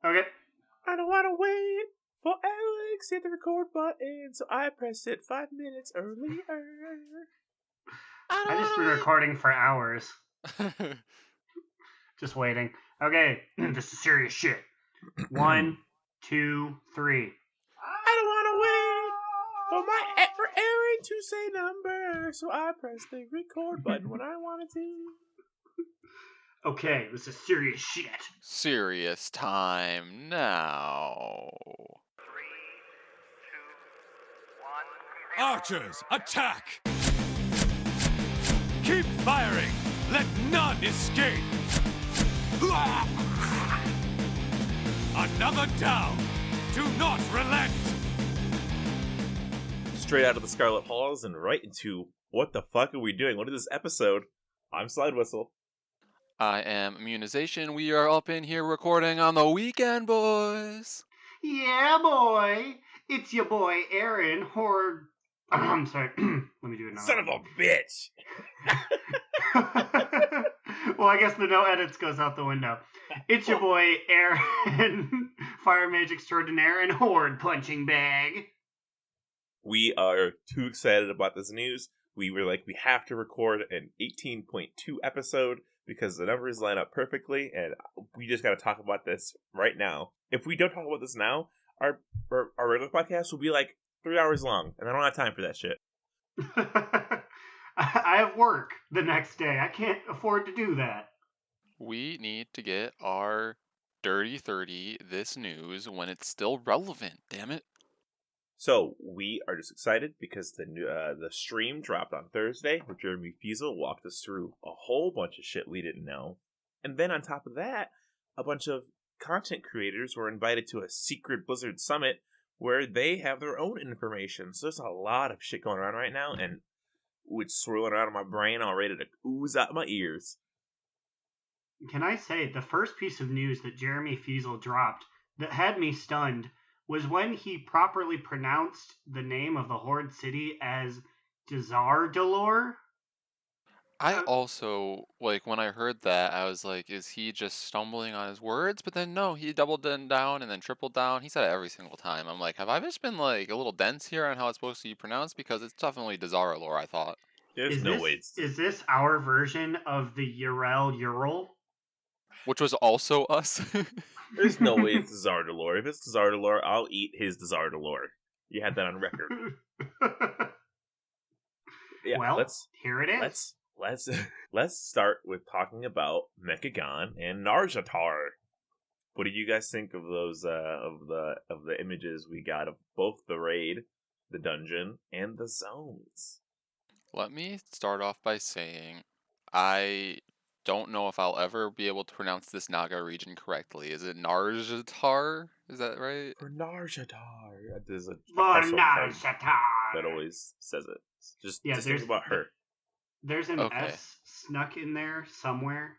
Okay. I don't want to wait for Alex to hit the record button, so I pressed it 5 minutes earlier. I just been recording for hours. Just waiting. Okay, this is serious shit. 1, 2, 3. I don't want to wait for Aaron to say number, so I pressed the record button when I wanted to. Okay, this is serious shit. Serious time now. 3, 2, 1. Archers, attack! Keep firing! Let none escape! Another down! Do not relent! Straight out of the Scarlet Halls and right into what the fuck are we doing? What is this episode? I'm Slide Whistle. I am Immunization. We are up in here recording on the weekend, boys. Yeah, boy. It's your boy, Aaron, or... I'm sorry. Let me do another Son of a bitch! Well, I guess the no edits goes out the window. It's your boy, Aaron, Fire Mage Extraordinaire and Horde Punching Bag. We are too excited about this news. We were like, we have to record an 18.2 episode because the numbers line up perfectly, and we just got to talk about this right now. If we don't talk about this now, our regular podcast will be like 3 hours long, and I don't have time for that shit. I have work the next day. I can't afford to do that. We need to get our Dirty 30 this news when it's still relevant, damn it. So, we are just excited because the stream dropped on Thursday, where Jeremy Feasel walked us through a whole bunch of shit we didn't know. And then on top of that, a bunch of content creators were invited to a secret Blizzard summit where they have their own information. So there's a lot of shit going on right now, and it's swirling around in my brain, all ready to ooze out my ears. Can I say, the first piece of news that Jeremy Feasel dropped that had me stunned was when he properly pronounced the name of the Horde city as Dazardalor. I also, when I heard that, I was like, is he just stumbling on his words? But then, no, he doubled down and then tripled down. He said it every single time. I'm like, have I just been, a little dense here on how it's supposed to be pronounced? Because it's definitely Dazaralor, I thought. There's no way it's... Is this our version of the Ural? Which was also us. There's no way it's Dazardalor. If it's Dazardalor, I'll eat his Dazardalor. You had that on record. Yeah, well, here it is. Let's start with talking about Mechagon and Narjatar. What do you guys think of those of the images we got of both the raid, the dungeon, and the zones? Let me start off by saying I don't know if I'll ever be able to pronounce this Naga region correctly. Is it Narjatar? Is that right? For Narjatar. There's a Narjatar that always says it. Just think about her. There's an S snuck in there somewhere.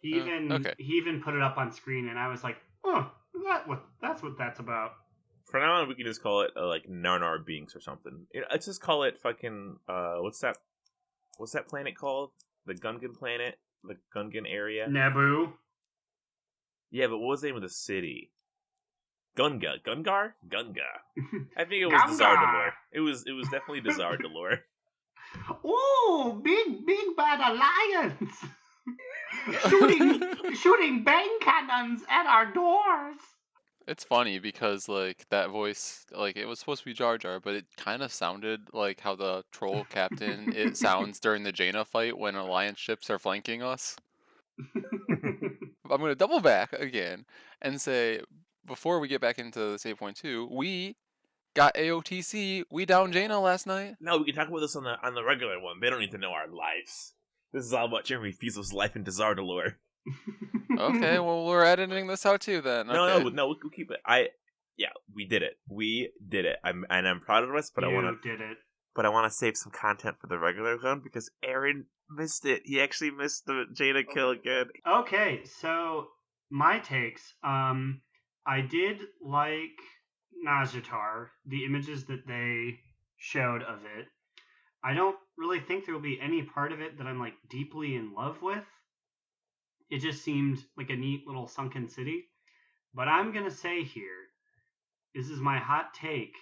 He even put it up on screen, and I was like, "Oh, that's what that's about." For now on, we can just call it Narnar Binks or something. Let's just call it fucking what's that planet called? The Gungan planet, the Gungan area. Naboo. Yeah, but what was the name of the city? Gunga. I think it was Dazardalor. It was definitely Dazardalor. Ooh, big bad alliance! shooting bang cannons at our doors. It's funny because that voice, it was supposed to be Jar Jar, but it kind of sounded like how the troll captain it sounds during the Jaina fight when alliance ships are flanking us. I'm gonna double back again and say, before we get back into this 8.2, we got AOTC. We downed Jaina last night. No, we can talk about this on the regular one. They don't need to know our lives. This is all about Jeremy Feasel's life in Dazardalor. Okay, well, we're editing this out too then. Okay. No, we'll keep it. We did it. We did it. I'm proud of us, but I want to save some content for the regular zone because Aaron missed it. He actually missed the Jaina kill again. Okay, so my takes. I did like Narjatar, the images that they showed of it. I don't really think there will be any part of it that I'm deeply in love with. It just seemed like a neat little sunken city. But I'm going to say here, this is my hot take.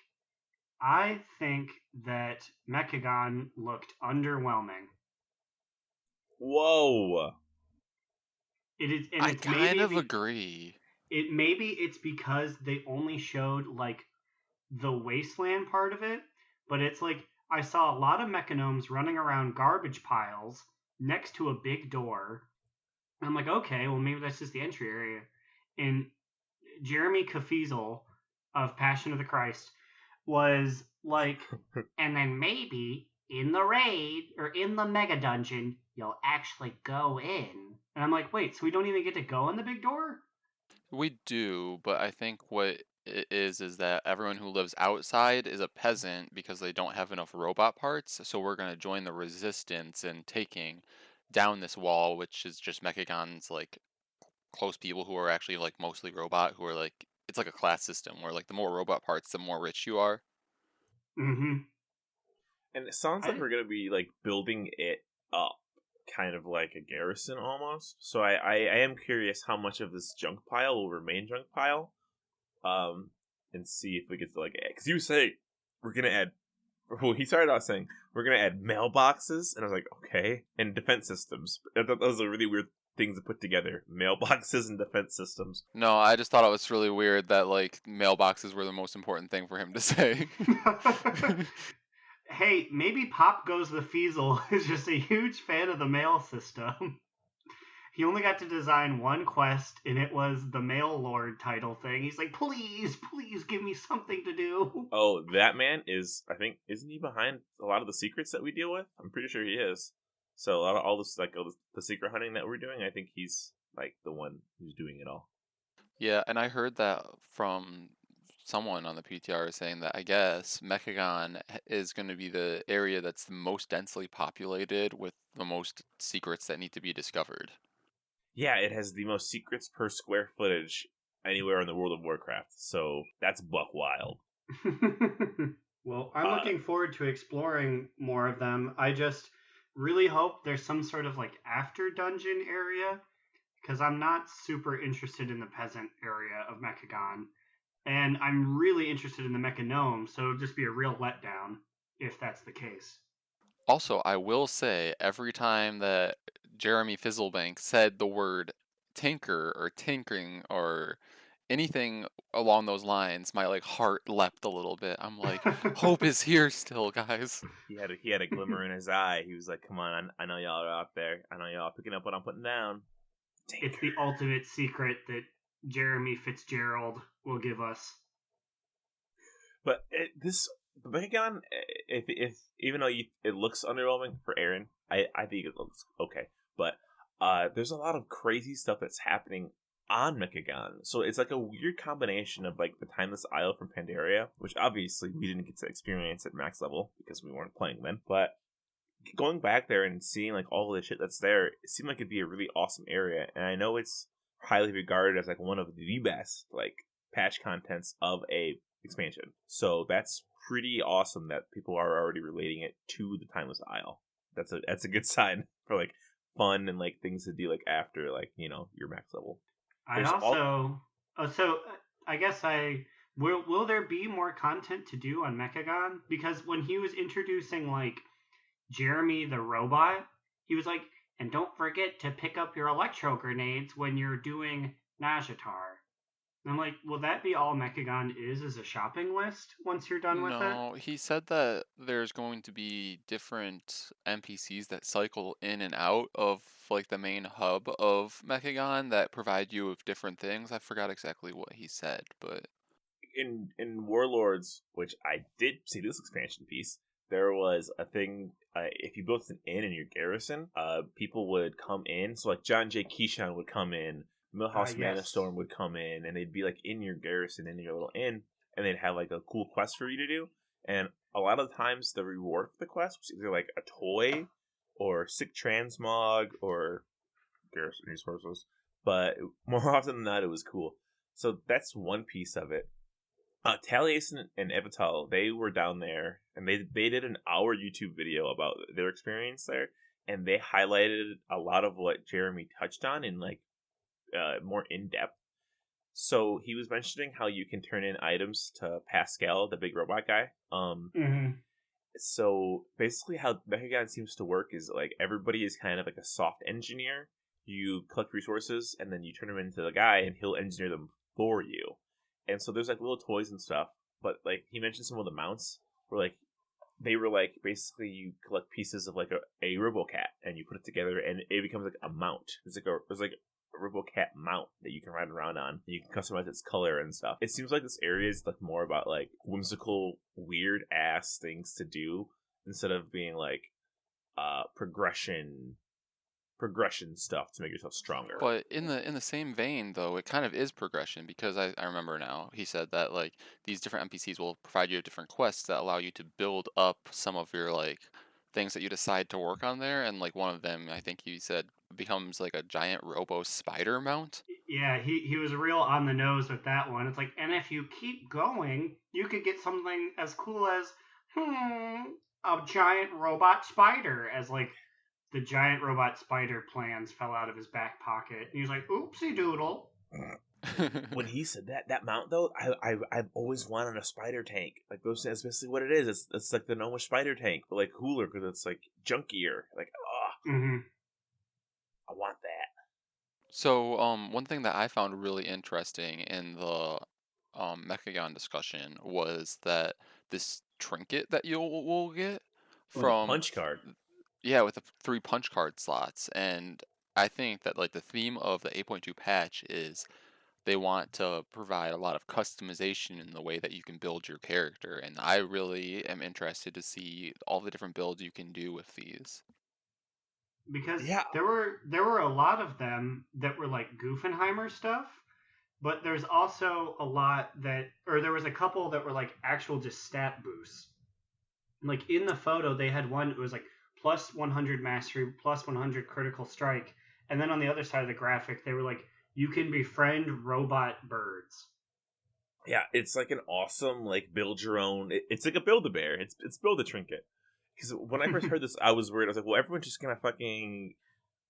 I think that Mechagon looked underwhelming. Whoa. It is, and I it's kind of maybe agree. maybe it's because they only showed like the wasteland part of it, but it's like I saw a lot of mechanomes running around garbage piles next to a big door. And I'm like, okay, well maybe that's just the entry area. And Jeremy Feasel of Passion of the Christ was like, and then maybe in the raid or in the mega dungeon, you'll actually go in. And I'm like, wait, so we don't even get to go in the big door? We do, but I think what it is that everyone who lives outside is a peasant because they don't have enough robot parts. So we're gonna join the resistance in taking down this wall, which is just Mechagons like close people who are actually like mostly robot, who are like it's like a class system where like the more robot parts, the more rich you are. Mm-hmm. And it sounds like we're going to be, like, building it up, kind of like a garrison almost. So I am curious how much of this junk pile will remain junk pile. And see if we get to, like, because you say we're going to add, well, he started out saying we're going to add mailboxes, and I was like, okay, and defense systems. I thought those are really weird things to put together, mailboxes and defense systems. No, I just thought it was really weird that like mailboxes were the most important thing for him to say. Hey, maybe Pop Goes the Feasel is just a huge fan of the mail system. He only got to design one quest, and it was the Mail Lord title thing. He's like, please, please give me something to do. Oh, that man is, I think, isn't he behind a lot of the secrets that we deal with? I'm pretty sure he is. So a lot of all this, like, all the secret hunting that we're doing, I think he's, like, the one who's doing it all. Yeah, and I heard that from someone on the PTR saying that I guess Mechagon is going to be the area that's the most densely populated with the most secrets that need to be discovered. Yeah, it has the most secrets per square footage anywhere in the World of Warcraft. So that's buck wild. Well, I'm looking forward to exploring more of them. I just really hope there's some sort of like after dungeon area, because I'm not super interested in the peasant area of Mechagon. And I'm really interested in the Mechanome, so it'll just be a real letdown if that's the case. Also, I will say every time that Jeremy Fizzlebank said the word tinker or tinkering or anything along those lines, my like heart leapt a little bit. I'm like, hope is here still, guys. He had a glimmer in his eye. He was like, "Come on, I know y'all are out there. I know y'all are picking up what I'm putting down." It's the ultimate secret that Jeremy Fitzgerald will give us. But this Mechagon, if even though it looks underwhelming for Aaron, I think it looks okay. But there's a lot of crazy stuff that's happening on Mechagon. So it's like a weird combination of like the Timeless Isle from Pandaria, which obviously we didn't get to experience at max level because we weren't playing then. But going back there and seeing like all of the shit that's there, it seemed like it'd be a really awesome area. And I know it's highly regarded as like one of the best like patch contents of a expansion. So that's pretty awesome that people are already relating it to the Timeless Isle. That's a good sign for like fun and like things to do like after like, you know, your max level. I also I guess will there be more content to do on Mechagon? Because when he was introducing like Jeremy the robot, he was like, and don't forget to pick up your electro grenades when you're doing Najatar. And I'm like, will that be all Mechagon is a shopping list once you're done with it? No, he said that there's going to be different NPCs that cycle in and out of like the main hub of Mechagon that provide you with different things. I forgot exactly what he said, but in Warlords, which I did see this expansion piece, there was a thing. If you built an inn in your garrison, people would come in. So like John J. Keyshawn would come in, Millhouse Yes. Manastorm would come in, and they'd be like in your garrison in your little inn, and they'd have like a cool quest for you to do. And a lot of the times, the reward for the quest was either like a toy, or sick transmog, or garrison resources. But more often than not, it was cool. So that's one piece of it. Taliesin and Evital, they were down there, and they did an hour YouTube video about their experience there, and they highlighted a lot of what Jeremy touched on in like more in depth. So he was mentioning how you can turn in items to Pascal, the big robot guy. Mm-hmm. So basically, how Mechagon seems to work is like everybody is kind of like a soft engineer. You collect resources and then you turn them into the guy, and he'll engineer them for you. And so there's like little toys and stuff. But like he mentioned, some of the mounts were like they were like basically you collect pieces of like a RoboCat and you put it together and it becomes like a mount. There's like a RoboCat mount that you can ride around on. And you can customize its color and stuff. It seems like this area is like more about like whimsical, weird ass things to do instead of being like progression stuff to make yourself stronger. But in the same vein, though, it kind of is progression because I remember now he said that like these different NPCs will provide you different quests that allow you to build up some of your like things that you decide to work on there, and like one of them I think he said becomes like a giant robo spider mount. Yeah, he was real on the nose with that one. It's like, and if you keep going, you could get something as cool as a giant robot spider. As like the giant robot spider plans fell out of his back pocket, and he was like, "Oopsie doodle." When he said that mount though, I've always wanted a spider tank. Like that's basically what it is. It's like the normal spider tank, but like cooler because it's like junkier. Like Mm-hmm. I want that. So one thing that I found really interesting in the Mechagon discussion was that this trinket that you will get from Punch card. yeah, with the 3 punch card slots. And I think that like the theme of the 8.2 patch is they want to provide a lot of customization in the way that you can build your character, and I really am interested to see all the different builds you can do with these. Because Yeah. there were a lot of them that were like Goofenheimer stuff, but there's also a lot that, or there was a couple that were like actual just stat boosts. Like in the photo, they had one that was like plus 100 mastery, plus 100 critical strike, and then on the other side of the graphic, they were like, you can befriend robot birds. Yeah, it's like an awesome like build your own. It's like a Build-A-Bear. It's Build a Trinket. Because when I first heard this, I was worried. I was like, well, everyone's just gonna fucking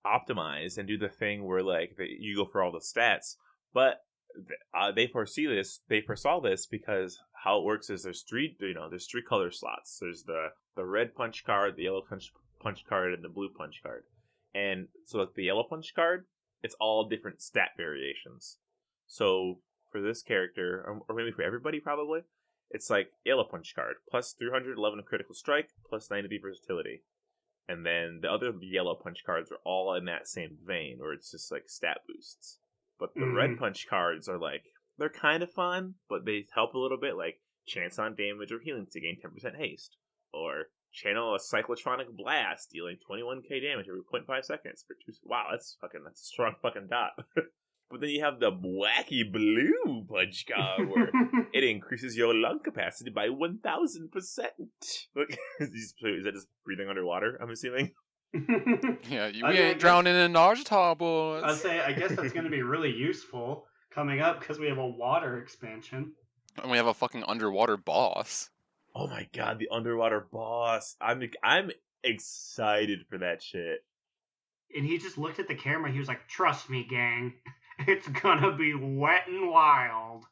optimize and do the thing where like you go for all the stats. But they foresaw this because how it works is there's three color slots. There's the red punch card, the yellow punch card, and the blue punch card. And so like the yellow punch card, it's all different stat variations. So for this character, or maybe for everybody probably, it's like yellow punch card, plus 311 critical strike, plus 90 versatility. And then the other yellow punch cards are all in that same vein, where it's just like stat boosts. But the red punch cards are like, they're kind of fun, but they help a little bit, like chance on damage or healing to gain 10% haste. Or channel a cyclotronic blast, dealing 21k damage every 0.5 seconds for 2. Wow, that's a strong fucking dot. But then you have the wacky blue punch card where it increases your lung capacity by 1,000%. Look, is that just breathing underwater, I'm assuming? Yeah, we ain't drowning in Azshara, boys. I guess that's going to be really useful coming up because we have a water expansion. And we have a fucking underwater boss. Oh my god, the underwater boss. I'm excited for that shit. And he just looked at the camera. He was like, "Trust me, gang. It's gonna be wet and wild."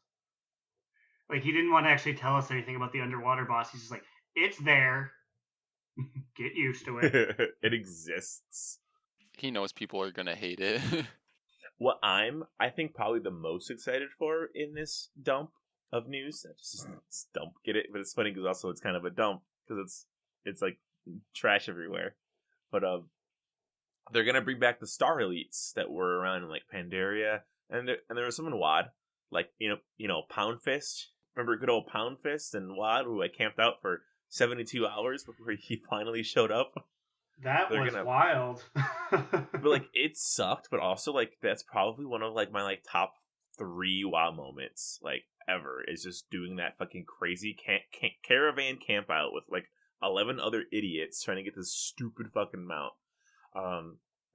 Like, he didn't want to actually tell us anything about the underwater boss. He's just like, "It's there. Get used to it." It exists. He knows people are gonna hate it. What I think probably the most excited for in this dump of news, just dump, get it? But it's funny because also it's kind of a dump because it's like trash everywhere. But they're gonna bring back the Star Elites that were around in like Pandaria, and there was some in WoD, like you know Pound Fist. Remember good old Pound Fist and WoD, who I camped out for 72 hours before he finally showed up. That was wild. But like it sucked, but also like that's probably one of like my like top 3 WoW moments like ever, is just doing that fucking crazy caravan camp out with like 11 other idiots trying to get this stupid fucking mount.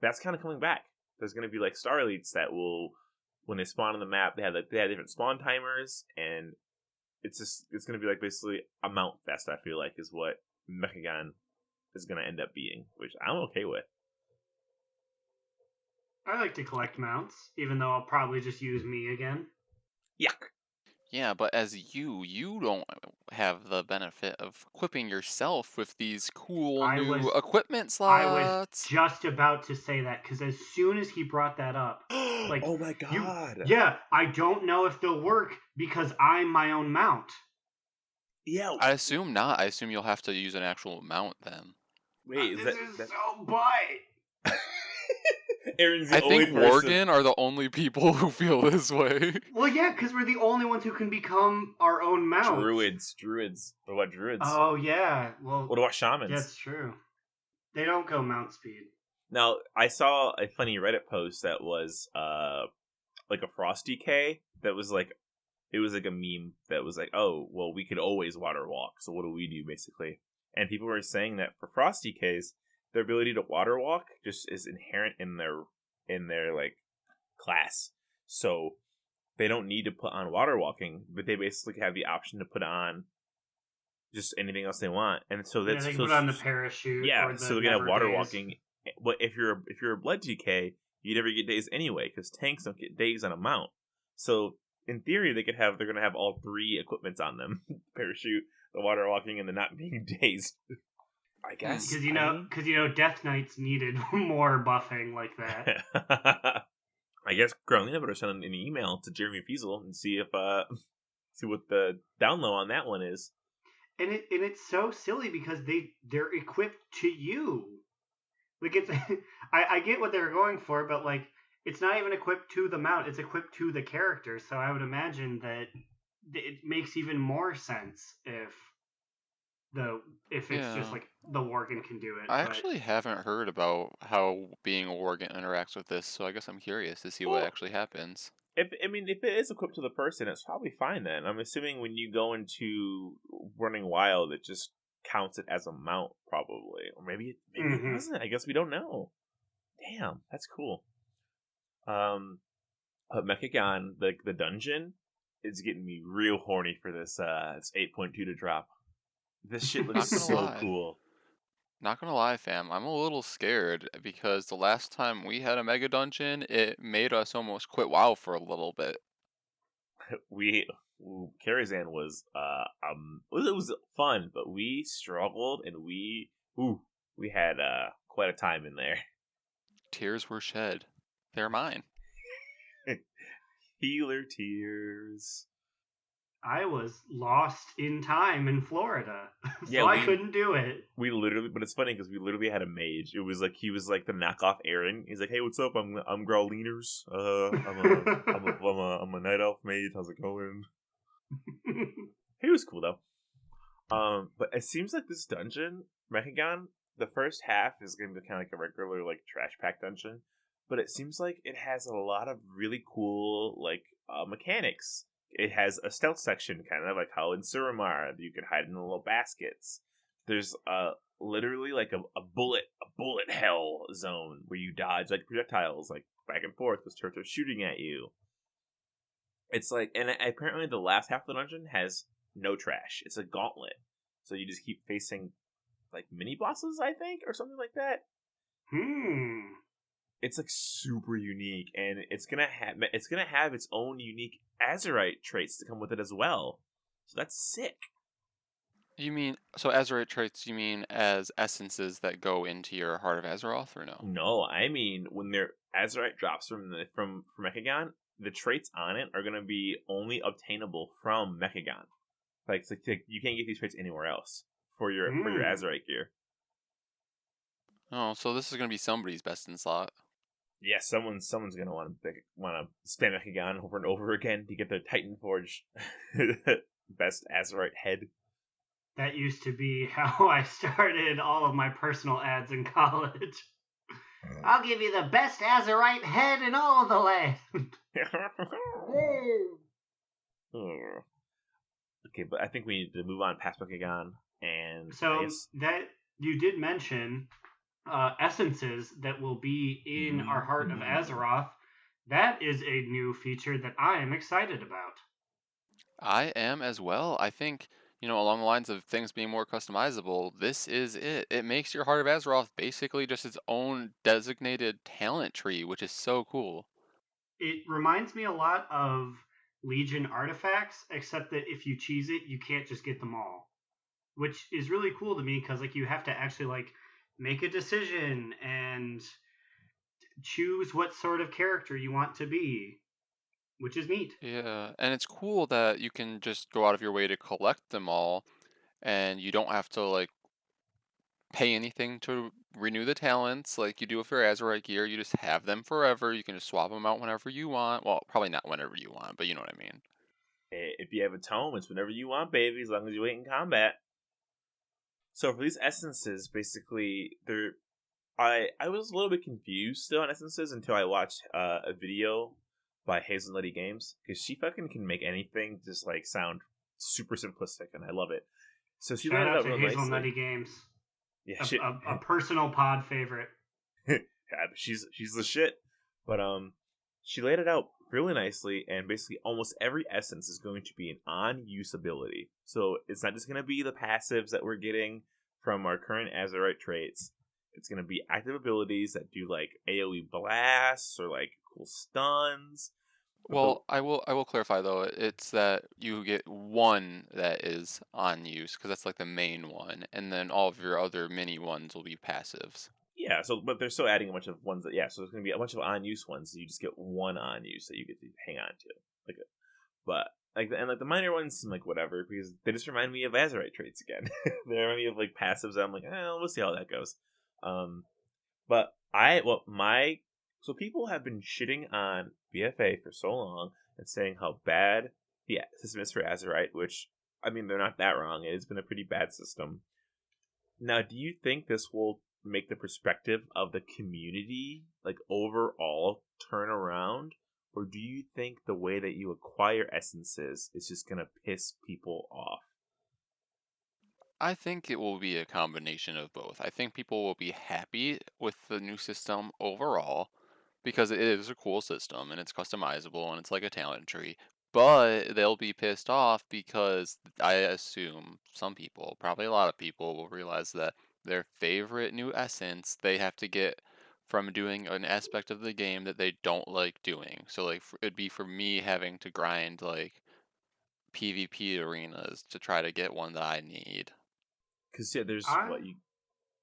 That's kind of coming back. There's going to be like Star Elites that will, when they spawn on the map, they have different spawn timers, and it's going to be like basically a mount fest. I feel like is what Mechagon is going to end up being, which I'm okay with. I like to collect mounts, even though I'll probably just use me again. Yuck. Yeah, but as you don't have the benefit of equipping yourself with these cool I new was equipment I was slots. just about to say that because as soon as he brought that up, like Oh my god. yeah, I don't know if they'll work because I'm my own mount. Yeah. I assume not. I assume you'll have to use an actual mount then. Wait, is This that, is that... so butt. Aaron's the I only think person. Worgen are the only people who feel this way. Well, yeah, because we're the only ones who can become our own mounts. Druids. What about druids? Oh yeah, well, What about shamans? that's true. They don't go mount speed. Now, I saw a funny Reddit post that was like a Frosty K that was like, it was like a meme that was like, oh, well, we could always water walk, so what do we do, basically? And people were saying that for Frosty Ks, their ability to water walk just is inherent in their like class. So they don't need to put on water walking, but they basically have the option to put on just anything else they want. And so Yeah, that's they can so, put on the parachute. yeah, or the so they can have never water days. walking. But if you're a blood TK, you never get days anyway because tanks don't get days on a mount. So in theory, they're gonna have all three equipments on them: parachute, the water walking, and the not being dazed. I guess Because Death Knights needed more buffing like that. I guess Carolina better send an email to Jeremy Feasel and see if see what the down low on that one is. And it's so silly because they're equipped to you. Like it's, I get what they're going for, but like it's not even equipped to the mount; it's equipped to the character. So I would imagine that it makes even more sense if it's just Yeah. like the Worgen can do it. I but actually haven't heard about how being a Worgen interacts with this, so I guess I'm curious to see what Well, actually happens. if it is equipped to the person, it's probably fine then. I'm assuming when you go into running wild, it just counts it as a mount, probably, or maybe it doesn't. I guess we don't know. Damn, that's cool. But Mechagon, the dungeon, is getting me real horny for this. It's 8.2 to drop. This shit Not looks gonna so lie. cool. Not gonna lie, fam, I'm a little scared because the last time we had a mega dungeon, it made us almost quit WoW for a little bit. Karazhan was it was fun, but we struggled and we had quite a time in there. Tears were shed. They're mine. Healer tears. I was lost in time in Florida, so Yeah, I couldn't do it. We literally, but it's funny because we literally had a mage. It was like he was like the knockoff Aaron. He's like, "Hey, what's up? I'm Growliners. I'm a night elf mage. How's it going?" He was cool though. But it seems like this dungeon, Mechagon, the first half is gonna be kind of like a regular like trash pack dungeon, but it seems like it has a lot of really cool like mechanics. It has a stealth section, kind of like how in Suramar you can hide in the little baskets. There's literally like a bullet hell zone where you dodge like projectiles like back and forth with turtles shooting at you. It's like, and apparently the last half of the dungeon has no trash. It's a gauntlet, so you just keep facing like mini bosses, I think, or something like that. It's like super unique, and it's gonna have its own unique Azurite traits to come with it as well. So that's sick. You mean, so Azurite traits, you mean as essences that go into your Heart of Azeroth, or no? No, I mean when their Azurite drops from Mechagon, the traits on it are gonna be only obtainable from Mechagon. Like you can't get these traits anywhere else for your Azurite gear. Oh, so this is gonna be somebody's best in slot. Yeah, someone's gonna want to spam Mechagon over and over again to get their Titan Forge best Azurite head. That used to be how I started all of my personal ads in college. I'll give you the best Azurite head in all of the land. Okay, but I think we need to move on past Mechagon, and so that you did mention essences that will be in our Heart of Azeroth. That is a new feature that I am excited about. I am as well. I think, along the lines of things being more customizable, this is it. It makes your Heart of Azeroth basically just its own designated talent tree, which is so cool. It reminds me a lot of Legion artifacts, except that if you cheese it, you can't just get them all, which is really cool to me because like you have to actually like make a decision and choose what sort of character you want to be, which is neat. Yeah, and it's cool that you can just go out of your way to collect them all, and you don't have to like pay anything to renew the talents like you do with your Azurite gear. You just have them forever. You can just swap them out whenever you want. Well, probably not whenever you want, but you know what I mean. If you have a tome, it's whenever you want, baby, as long as you wait in combat. So for these essences, basically, they're I was a little bit confused still on essences until I watched a video by Hazelnutty Games, because she fucking can make anything just like sound super simplistic, and I love it. So she laid Shout it out out to real Hazel nicely. Nutty Games, Yeah, shit. a personal pod favorite. Yeah, she's the shit. But she laid it out really nicely, and basically almost every essence is going to be an on-use ability. So it's not just going to be the passives that we're getting from our current Azurite traits. It's going to be active abilities that do like AoE blasts or like cool stuns. Well, I will clarify though. It's that you get one that is on use because that's like the main one, and then all of your other mini ones will be passives. Yeah, so but they're still adding a bunch of ones that so there's going to be a bunch of on-use ones. So you just get one on-use that you get to hang on to. But like the minor ones seem like whatever because they just remind me of Azurite traits again. They remind me of like passives. I'm like, we'll see how that goes. But so people have been shitting on BFA for so long and saying how bad the system is for Azurite, which I mean they're not that wrong. It's been a pretty bad system. Now, do you think this will make the perspective of the community like overall turn around? Or do you think the way that you acquire essences is just going to piss people off? I think it will be a combination of both. I think people will be happy with the new system overall because it is a cool system and it's customizable and it's like a talent tree. But they'll be pissed off because I assume some people, probably a lot of people, will realize that their favorite new essence they have to get from doing an aspect of the game that they don't like doing. So like it'd be for me having to grind like PvP arenas to try to get one that I need. Because yeah, there's I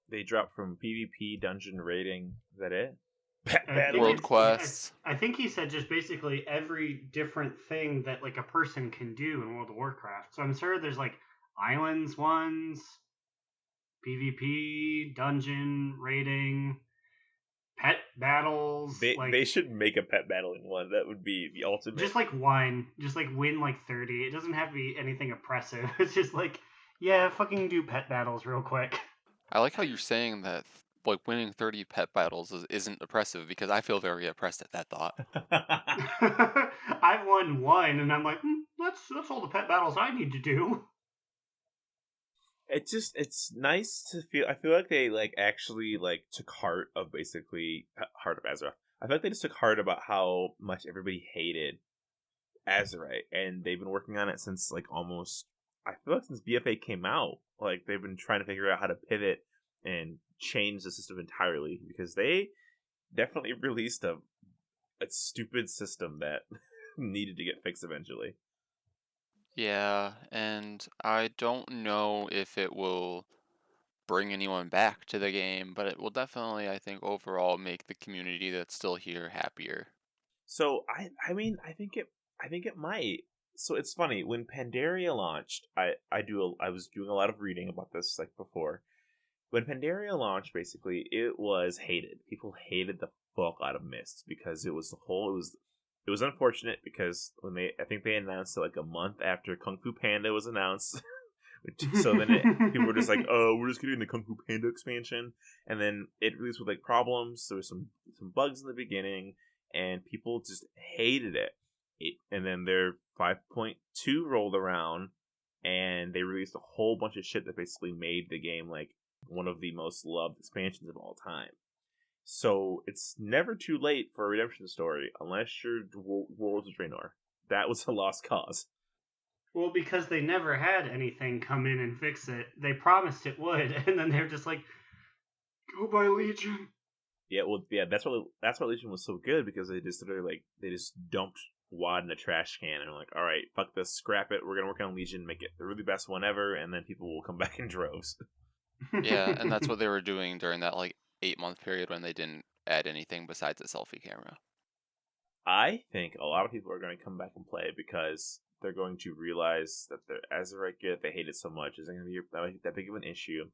they drop from PvP dungeon rating. Is that it? I think World Battles. quests. I think he said just basically every different thing that like a person can do in World of Warcraft. So I'm sure there's like islands ones, PvP, dungeon raiding, pet battles, like They should make a pet battling one. That would be the ultimate. just like one, just like win like 30. It doesn't have to be anything oppressive. It's just like yeah, fucking do pet battles real quick. I like how you're saying that like winning 30 pet battles isn't oppressive because I feel very oppressed at that thought. I've won one, and I'm like, that's all the pet battles I need to do. It's nice to feel. I feel like they like actually like took heart of heart of Azra. I feel like they just took heart about how much everybody hated Azurite, and they've been working on it since like almost. I feel like since BFA came out, like they've been trying to figure out how to pivot and change the system entirely because they definitely released a stupid system that needed to get fixed eventually. Yeah, and I don't know if it will bring anyone back to the game, but it will definitely, I think, overall make the community that's still here happier. So I mean I think it might. So it's funny when Pandaria launched. I was doing a lot of reading about this like before. When Pandaria launched, basically it was hated. People hated the fuck out of Mist because it was unfortunate because I think they announced it like a month after Kung Fu Panda was announced. So then people were just like, "Oh, we're just getting the Kung Fu Panda expansion," and then it released with like problems. There was some bugs in the beginning, and people just hated it. And then their 5.2 rolled around, and they released a whole bunch of shit that basically made the game like one of the most loved expansions of all time. So it's never too late for a redemption story, unless you're Worlds of Draenor. That was a lost cause. Well, because they never had anything come in and fix it. They promised it would, and then they're just like, go buy Legion. Yeah, well, yeah, that's why Legion was so good because they just dumped wad in a trash can, and I'm like, all right, fuck this, scrap it. We're gonna work on Legion, make it the really best one ever, and then people will come back in droves. Yeah, and that's what they were doing during that like 8-month period when they didn't add anything besides a selfie camera. I think a lot of people are going to come back and play it because they're going to realize that as a regular, they hate it so much. It's not going to be that big of an issue.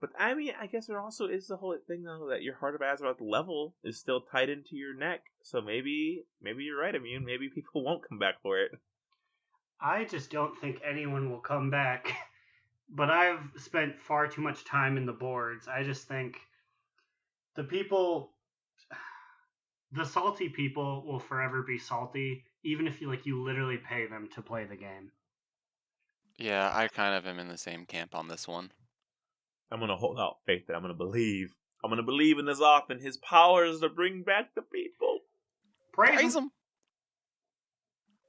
But I mean, I guess there also is the whole thing though that your Heart of Azeroth level is still tied into your neck. So maybe you're right, Immune. Maybe people won't come back for it. I just don't think anyone will come back. But I've spent far too much time in the boards. I just think the salty people will forever be salty, even if you literally pay them to play the game. Yeah, I kind of am in the same camp on this one. I'm going to hold out faith that I'm going to believe. I'm going to believe in this off and his powers to bring back the people. Praise him. him!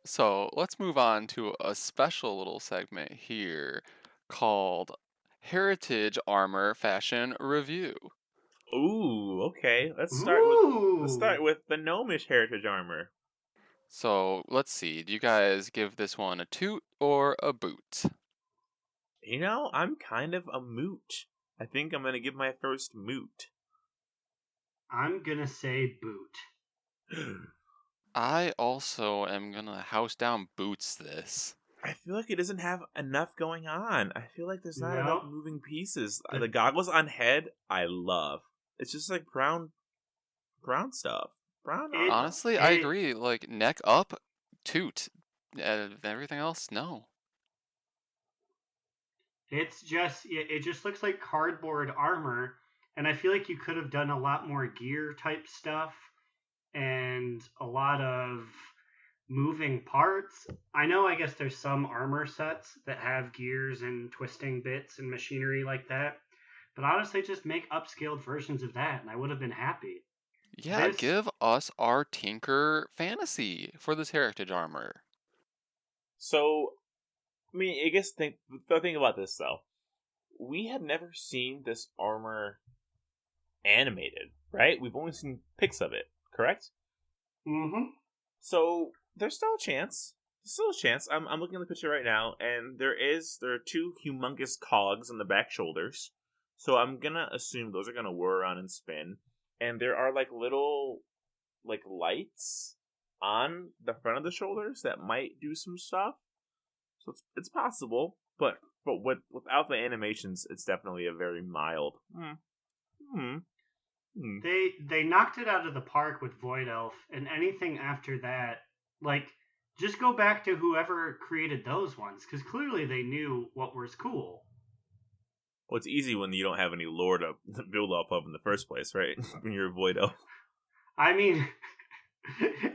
So let's move on to a special little segment here called Heritage Armor Fashion Review. Ooh, okay. Let's start with the gnomish heritage armor. So let's see. Do you guys give this one a toot or a boot? You know, I'm kind of a moot. I think I'm gonna give my first moot. I'm gonna say boot. I also am gonna house down boots this. I feel like it doesn't have enough going on. I feel like there's not enough moving pieces. The goggles on head, I love. It's just like brown stuff. Honestly, I agree. Like neck up, toot. Everything else, no. It just looks like cardboard armor, and I feel like you could have done a lot more gear type stuff and a lot of moving parts. I guess there's some armor sets that have gears and twisting bits and machinery like that, but honestly, just make upscaled versions of that, and I would have been happy. Yeah, give us our Tinker fantasy for this heritage armor. So, I mean, I guess think about this though. We have never seen this armor animated, right? We've only seen pics of it, correct? Mm-hmm. So there's still a chance. I'm looking at the picture right now, and there are two humongous cogs on the back shoulders. So I'm gonna assume those are gonna whir around and spin. And there are little lights on the front of the shoulders that might do some stuff. So it's possible, but without the animations, it's definitely a very mild. They knocked it out of the park with Void Elf, and anything after that, just go back to whoever created those ones, because clearly they knew what was cool. Well, it's easy when you don't have any lore to build off of in the first place, right? When you're a Void Elf. I mean,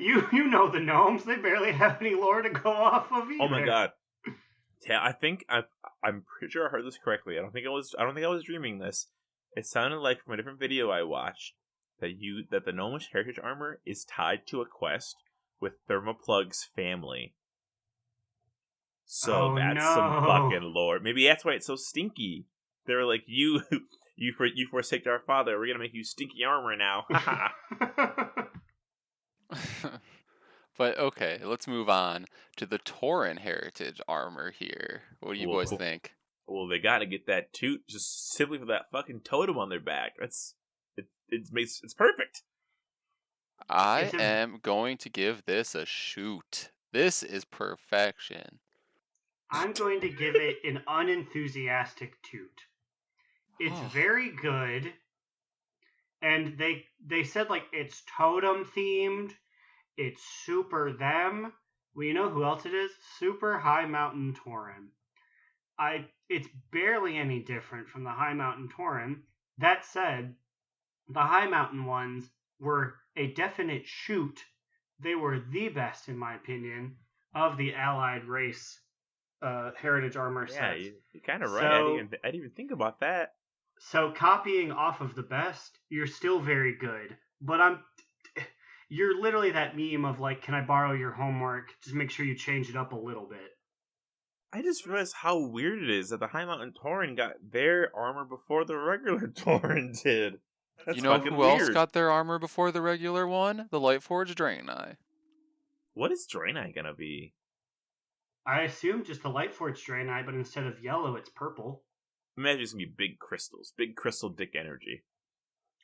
you know the gnomes; they barely have any lore to go off of either. Oh my god! Yeah, I think I'm pretty sure I heard this correctly. I don't think I was dreaming this. It sounded like from a different video I watched that the gnomish heritage armor is tied to a quest with Thermoplug's family. So that's some fucking lore. Maybe that's why it's so stinky. They're like, you forsaked our father. We're gonna make you stinky armor now. But okay, let's move on to the Tauren heritage armor here. What do you boys think? Well, they gotta get that toot just simply for that fucking totem on their back. It's perfect. I am going to give this a shoot. This is perfection. I'm going to give it an unenthusiastic toot. It's very good, and they said it's totem themed. It's super them. Well, you know who else it is? Super High Mountain Tauren. It's barely any different from the High Mountain Tauren. That said, the High Mountain ones were a definite shoot. They were the best, in my opinion, of the allied race heritage armor sets. Yeah, you're kind of right. I didn't even think about that. So copying off of the best, you're still very good. But you're literally that meme of can I borrow your homework? Just make sure you change it up a little bit. I just realized how weird it is that the High Mountain Tauren got their armor before the regular Tauren did. That's you know fucking who weird. else got their armor before the regular one? The Lightforged Draenei. What is Draenei gonna be? I assume just the Light Forge Draenei, but instead of yellow, it's purple. Imagine it's gonna be big crystals, big crystal dick energy.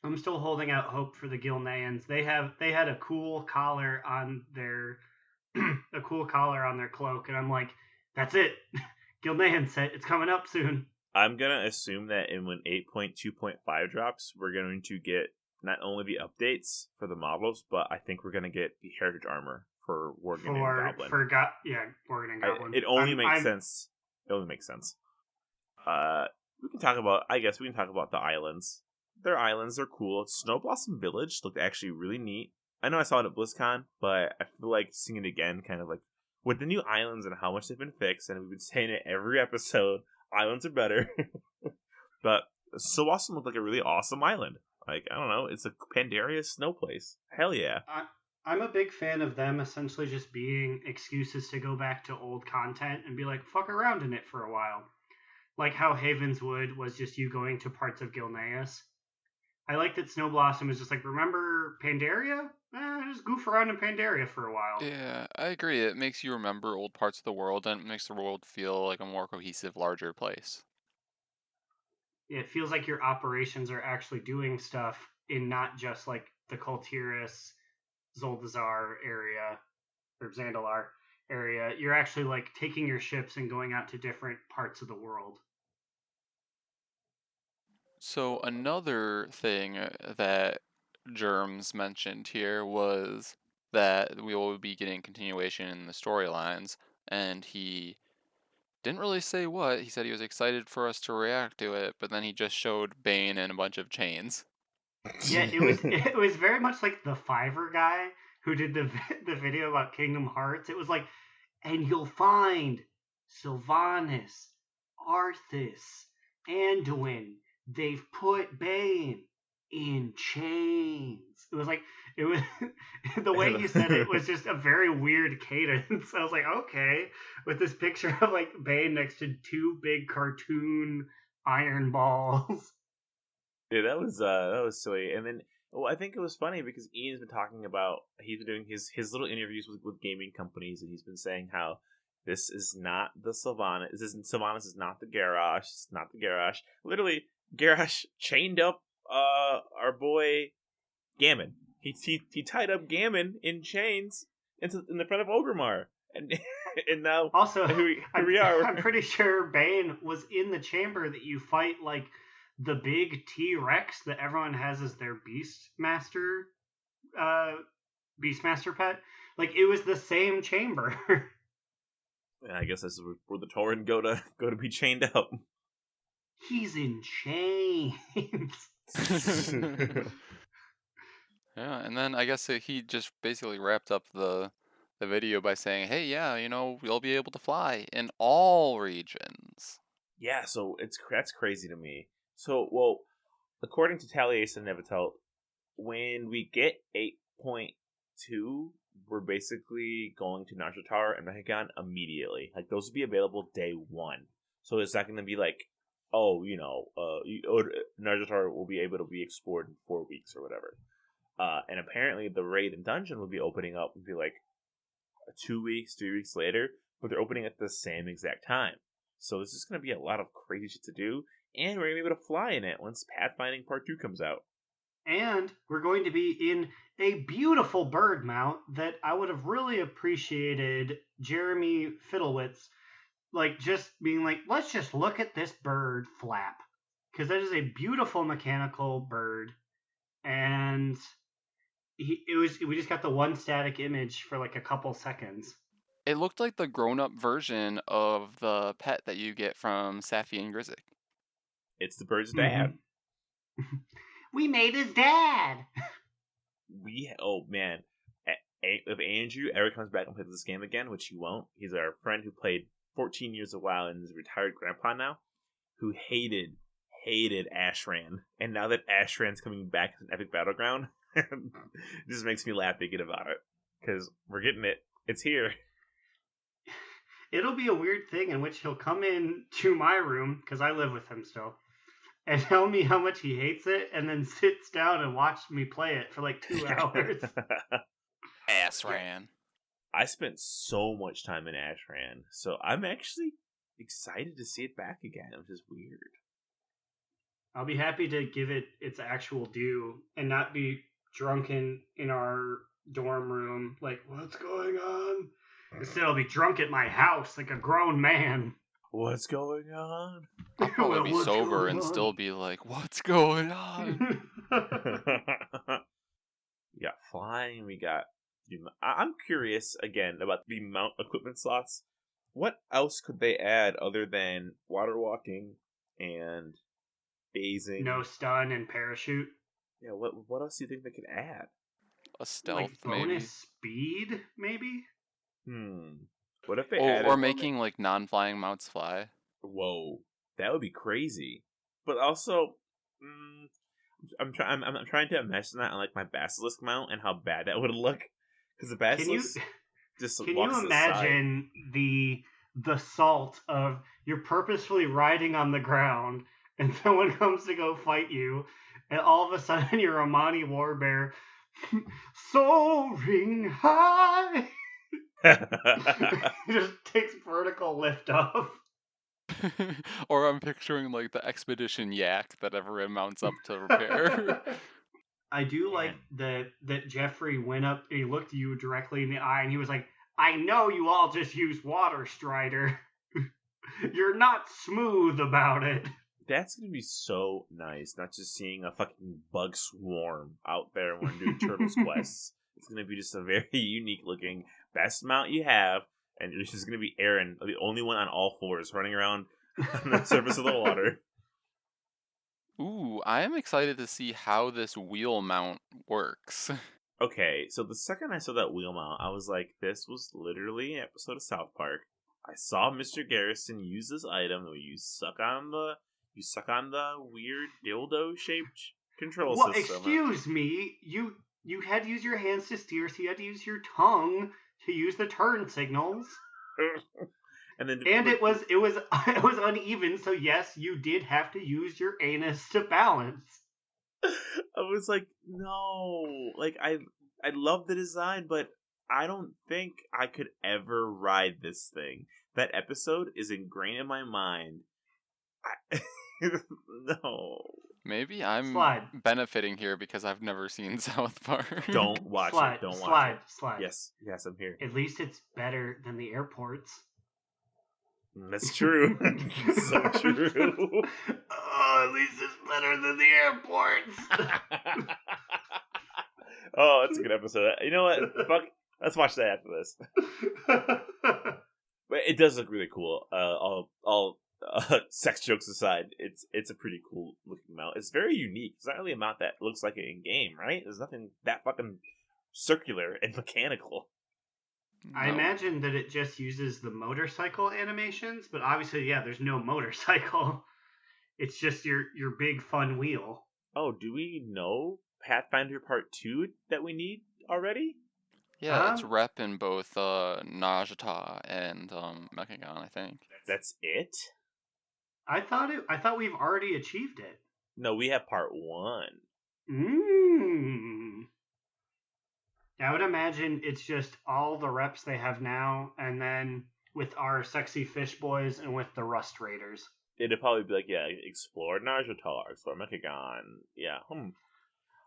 I'm still holding out hope for the Gilneans. They had a cool collar on their cloak, and I'm like, that's it. Gilnean set, it's coming up soon. I'm gonna assume that when 8.2.5 drops, we're going to get not only the updates for the models, but I think we're gonna get the heritage armor for Worgen and Goblin. Worgen and Goblin. It only makes sense. It only makes sense. We can talk about. I guess we can talk about the islands. Their islands are cool. Snow Blossom Village looked actually really neat. I know I saw it at BlizzCon, but I feel like seeing it again, kind of like with the new islands and how much they've been fixed, and we've been saying it every episode. Islands are better, but Snow Blossom looked like a really awesome island. Like, I don't know, it's a Pandaria snow place. Hell yeah. I'm a big fan of them essentially just being excuses to go back to old content and be like, fuck around in it for a while. Like how Havenswood was just you going to parts of Gilneas. I like that Snow Blossom is just like, remember Pandaria? Just goof around in Pandaria for a while. Yeah, I agree. It makes you remember old parts of the world, and it makes the world feel like a more cohesive, larger place. Yeah, it feels like your operations are actually doing stuff in not just like the Kultiris, Zoldazar area, or Zandalar area. You're actually like taking your ships and going out to different parts of the world. So another thing that Germs mentioned here was that we will be getting continuation in the storylines, and he didn't really say what. He said he was excited for us to react to it, but then he just showed Bane and a bunch of chains. Yeah, it was very much like the Fiverr guy who did the video about Kingdom Hearts. It was like, and you'll find Sylvanas, Arthas, Anduin. They've put Bane in chains. It was the way he said it was just a very weird cadence. I was like, okay, with this picture of like Bane next to two big cartoon iron balls. Yeah, that was silly. And then, well, I think it was funny because Ian's been talking about, he's been doing his little interviews with gaming companies, and he's been saying how this is not the Sylvanas. Sylvanas is not the Garrosh. It's not the Garrosh. Literally, Garrosh chained up our boy Gammon. He tied up Gammon in chains in the front of Orgrimmar, and now also here we are. I'm pretty sure Bane was in the chamber that you fight like the big T-Rex that everyone has as their Beastmaster pet. Like it was the same chamber. I guess this is where the Tauren go to be chained up. He's in chains. Yeah, and then I guess he just basically wrapped up the video by saying, "Hey, yeah, we'll be able to fly in all regions." Yeah, so that's crazy to me. So, well, according to Taliesin and Nevitel, when we get 8.2, we're basically going to Nazjatar and Mechagon immediately. Like, those will be available day one. So it's not going to be like, Nazjatar will be able to be explored in 4 weeks or whatever. And apparently the raid and dungeon will be opening up, would be like 2 weeks, 3 weeks later, but they're opening at the same exact time. So this is going to be a lot of crazy shit to do, and we're going to be able to fly in it once Pathfinding Part 2 comes out. And we're going to be in a beautiful bird mount that I would have really appreciated Jeremy Fiddlewitz, like, just being like, let's just look at this bird flap. Because that is a beautiful mechanical bird, and we just got the one static image for like a couple seconds. It looked like the grown-up version of the pet that you get from Safi and Grizzic. It's the bird's dad. Mm-hmm. We made his dad. Oh man, if Andrew ever comes back and plays this game again, which he won't, he's our friend who played 14 years of WoW and is a retired grandpa now, who hated Ashran, and now that Ashran's coming back as an epic battleground, it just makes me laugh thinking about it, because we're getting it. It's here. It'll be a weird thing in which he'll come in to my room, because I live with him still, and tell me how much he hates it, and then sits down and watches me play it for like 2 hours. Ashran. I spent so much time in Ashran, so I'm actually excited to see it back again, which is weird. I'll be happy to give it its actual due and not be drunken in our dorm room, like, what's going on? Instead, I'll be drunk at my house like a grown man. What's going on? I'll probably be What's sober going and on? still be like, what's going on? We got flying, we got... I'm curious, again, about the mount equipment slots. What else could they add other than water walking and phasing? No stun and parachute. Yeah, what else do you think they could add? A stealth, Like bonus maybe. speed, maybe? What if they Oh, added... or making like non-flying mounts fly. Whoa, that would be crazy. But also, I'm trying to imagine that on like my basilisk mount and how bad that would look. Because the basilisk just Can walks you to the side. imagine the salt of you're purposefully riding on the ground and someone comes to go fight you, and all of a sudden you're a Amani Warbear soaring high. Just takes vertical lift off. Or I'm picturing like the expedition yak that everyone mounts up to repair. I do like that Jeffrey went up and he looked you directly in the eye and he was like, I know you all just use Water Strider. You're not smooth about it. That's gonna be so nice, not just seeing a fucking bug swarm out there when we're doing Turtles quests. It's gonna be just a very unique looking best mount you have, and it's just gonna be Aaron, the only one on all fours, running around on the surface of the water. Ooh, I am excited to see how this wheel mount works. Okay, so the second I saw that wheel mount, I was like, this was literally an episode of South Park. I saw Mr. Garrison use this item where you suck on the weird dildo shaped control Well, system. excuse me. You had to use your hands to steer, so you had to use your tongue to use the turn signals. And it was uneven, so yes, you did have to use your anus to balance. I was like, no, like I love the design, but I don't think I could ever ride this thing. That episode is ingrained in my mind. No. Maybe I'm Slide. benefiting here because I've never seen South Park. Don't watch Slide, it. Don't watch slide, it. slide. Yes, I'm here. At least it's better than the airports. That's true. It's so true. Oh, at least it's better than the airports. Oh, that's a good episode. You know what? Fuck. Let's watch that after this. But it does look really cool. All sex jokes aside, it's a pretty cool looking mount. It's very unique. It's not really a mount that looks like it in game, right? There's nothing that fucking circular and mechanical. I imagine that it just uses the motorcycle animations, but obviously, yeah, there's no motorcycle. It's just your big fun wheel. Oh, do we know Pathfinder Part 2 that we need already? Yeah, it's rep in both Najata and Mechagon, I think. That's it? I thought we've already achieved it. No, we have Part 1. I would imagine it's just all the reps they have now, and then with our sexy fish boys and with the Rust Raiders. It'd probably be like, yeah, explore Najatar, explore Mechagon. Yeah.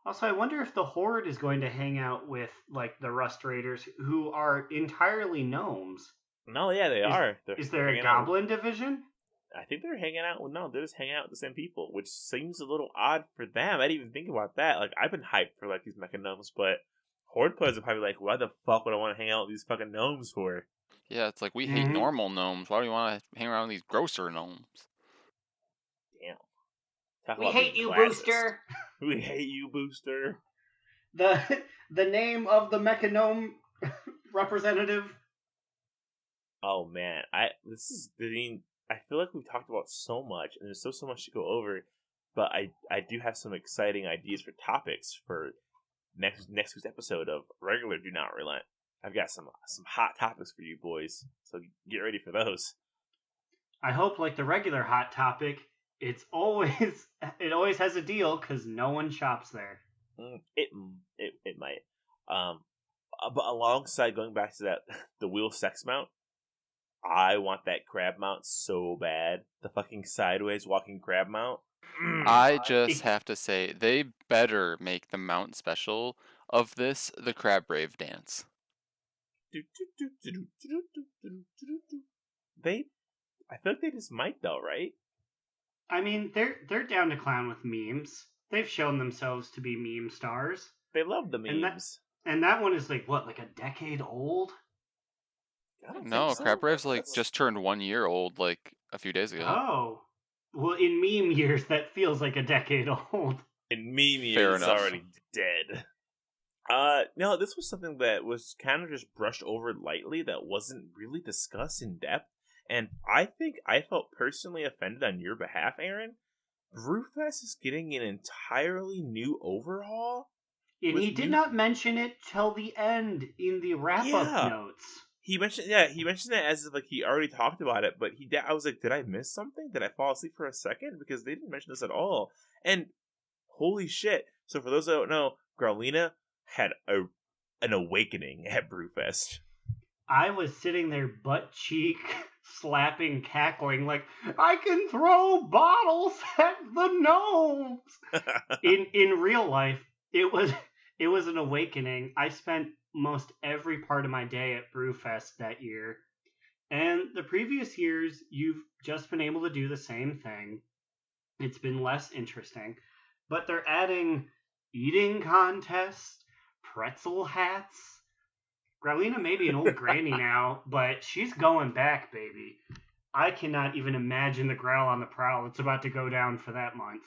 Also, I wonder if the Horde is going to hang out with, like, the Rust Raiders, who are entirely gnomes. No, yeah, they are. Is there a goblin division? I think they're hanging out with... No, they're just hanging out with the same people, which seems a little odd for them. I didn't even think about that. Like, I've been hyped for, like, these mecha gnomes, but Horde players are probably like, why the fuck would I want to hang out with these fucking gnomes for? Yeah, it's like, we hate normal gnomes. Why do you want to hang around with these grosser gnomes? Damn. We hate you, Booster. We hate you, Booster. The name of the mecha gnome representative. Oh, man. I feel like we've talked about so much, and there's so much to go over, but I do have some exciting ideas for topics for next week's episode of Regular Do Not Relent. I've got some hot topics for you boys, so get ready for those. I hope, like the regular hot topic, it always has a deal because no one shops there. It might. but alongside going back to that, the wheel sex mount, I want that crab mount so bad. The fucking sideways walking crab mount. I just It- have to say, they better make the mount special of this the Crab Brave dance. They, I feel like they just might though, right? I mean, they're down to clown with memes. They've shown themselves to be meme stars, They love the and memes. that one is like what, like a decade old? I don't think No, so. Crab Brave's like That's- just turned 1 year old like a few days ago. Oh, well, in meme years, that feels like a decade old. in meme Fair years, it's enough. already dead. No, this was something that was kind of just brushed over lightly that wasn't really discussed in depth. And I think I felt personally offended on your behalf, Aaron. Brewfest is getting an entirely new overhaul. And With he did new- not mention it till the end in the wrap-up Yeah. notes. He mentioned it as if like he already talked about it, but I was like, did I miss something? Did I fall asleep for a second? Because they didn't mention this at all. And holy shit! So for those that don't know, Growlina had an awakening at Brewfest. I was sitting there butt cheek slapping, cackling like I can throw bottles at the gnomes. In real life, it was an awakening. I spent most every part of my day at Brewfest that year. And the previous years, you've just been able to do the same thing. It's been less interesting. But they're adding eating contests, pretzel hats. Growlina may be an old granny now, but she's going back, baby. I cannot even imagine the growl on the prowl that's about to go down for that month.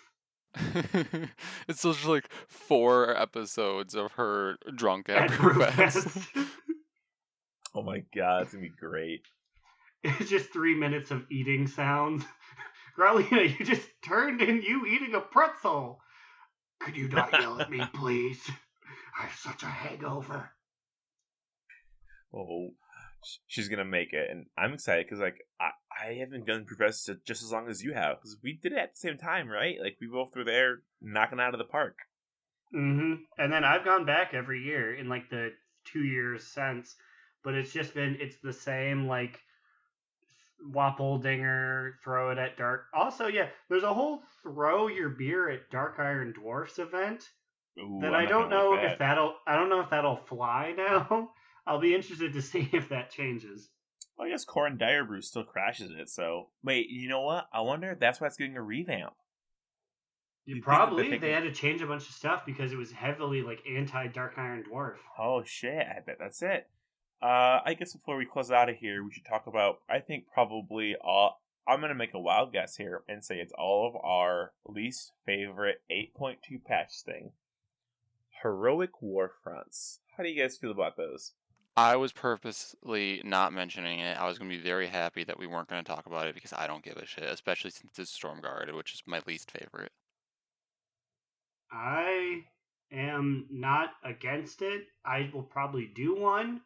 It's just like 4 episodes of her drunk at At Brewfest. Brewfest. Oh my god, it's gonna be great. It's just 3 minutes of eating sounds. Growlina, you just turned in you eating a pretzel. Could you not yell at me, please? I have such a hangover. Oh, she's gonna make it, and I'm excited because like I haven't done Brewfest just as long as you have, because we did it at the same time, right? Like we both were there knocking out of the park. Mm-hmm. And then I've gone back every year in like the 2 years since, but it's the same like Wappledinger, throw it at dark. Also, yeah, there's a whole throw your beer at Dark Iron Dwarfs event Ooh, that I'm I not don't gonna know like if that'll fly now. I'll be interested to see if that changes. Well, I guess Corin Dire Brew still crashes it. So wait, you know what? I wonder if that's why it's getting a revamp. You think that Probably they're they had to change a bunch of stuff because it was heavily like anti Dark Iron Dwarf. Oh shit! I bet that's it. I guess before we close out of here, we should talk about. I think probably all. I'm gonna make a wild guess here and say it's all of our least favorite 8.2 patch thing. Heroic Warfronts. How do you guys feel about those? I was purposely not mentioning it. I was going to be very happy that we weren't going to talk about it because I don't give a shit, especially since it's Stormguard, which is my least favorite. I am not against it. I will probably do one,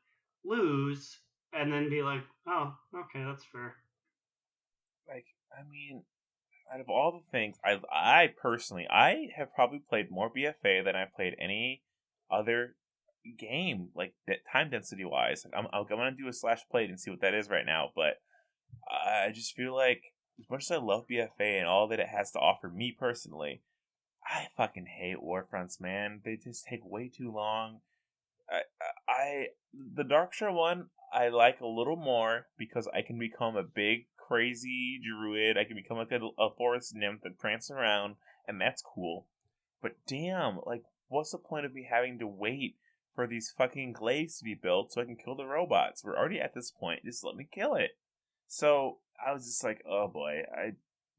lose, and then be like, oh, okay, that's fair. Like, I mean, out of all the things, I personally, I have probably played more BFA than I've played any other game, like that time density wise. Like, I'm gonna do a slash played and see what that is right now, but I just feel like as much as I love BFA and all that it has to offer me personally, I fucking hate Warfronts, man. They just take way too long. The Darkshire one I like a little more because I can become a big crazy druid. I can become like a forest nymph that prance around, and that's cool. But damn, like, what's the point of me having to wait for these fucking glaives to be built so I can kill the robots? We're already at this point. Just let me kill it. So I was just like, oh boy,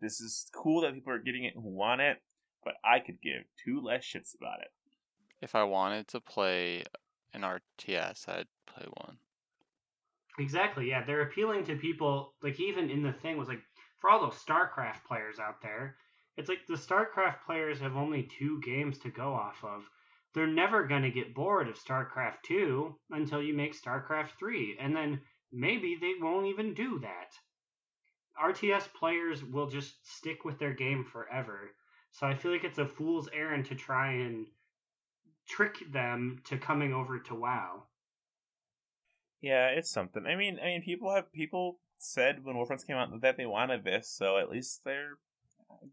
this is cool that people are getting it who want it, but I could give 2 less shits about it. If I wanted to play an RTS, I'd play one. Exactly, yeah. They're appealing to people, like, even in the thing was like, for all those StarCraft players out there, it's like the StarCraft players have only 2 games to go off of. They're never going to get bored of StarCraft 2 until you make StarCraft 3, and then maybe they won't even do that. RTS players will just stick with their game forever. So I feel like it's a fool's errand to try and trick them to coming over to WoW. Yeah, it's something. I mean, people said when Warfronts came out that they wanted this, so at least they're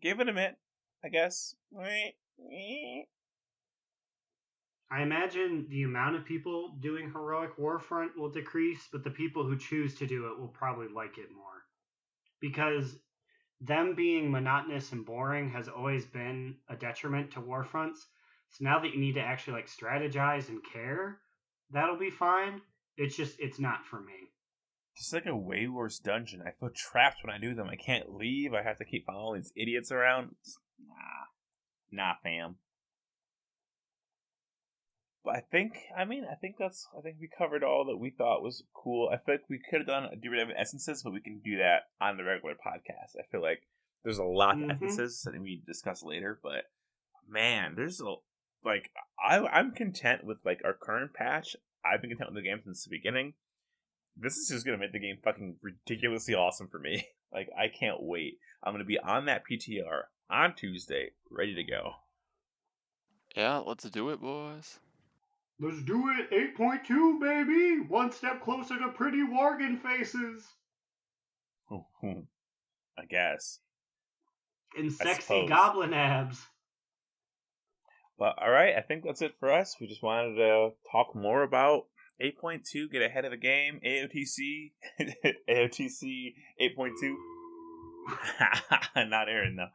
giving them it, I guess. I imagine the amount of people doing Heroic Warfront will decrease, but the people who choose to do it will probably like it more. Because them being monotonous and boring has always been a detriment to Warfronts. So now that you need to actually like strategize and care, that'll be fine. It's not for me. Just like a way worse dungeon. I feel trapped when I do them. I can't leave. I have to keep following these idiots around. Nah, fam. But I think we covered all that we thought was cool. I feel like we could have done a different essences, but we can do that on the regular podcast. I feel like there's a lot of essences that we discuss later, but man, I'm content with like our current patch. I've been content with the game since the beginning. This is just gonna make the game fucking ridiculously awesome for me. Like, I can't wait. I'm gonna be on that PTR on Tuesday, ready to go. Yeah, let's do it, boys. Let's do it, 8.2, baby! One step closer to pretty Worgen faces! I guess. And sexy goblin abs. But alright, I think that's it for us. We just wanted to talk more about 8.2, get ahead of the game, AOTC 8.2. Not Aaron, though.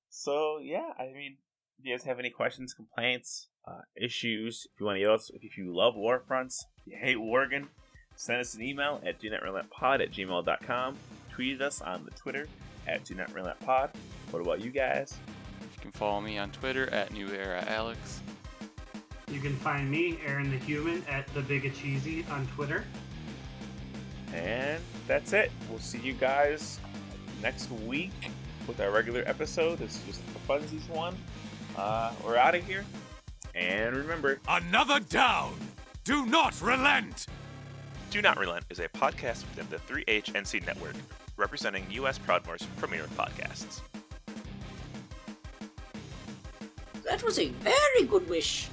So, yeah, I mean, if you guys have any questions, complaints, issues, if you want to yell, if you love Warfronts, if you hate Worgen, send us an email at donotrelentless@gmail.com. Tweet us on the Twitter at donotrelentlesspod. What about you guys? You can follow me on Twitter at NewEraAlex. You can find me, Aaron the Human, at TheBigacheesy on Twitter. And that's it. We'll see you guys next week with our regular episode. This is just a funsies one. We're out of here. And remember, Another down! Do not relent! Do Not Relent is a podcast within the 3HNC network, representing U.S. Proudmoore's premier podcasts. That was a very good wish.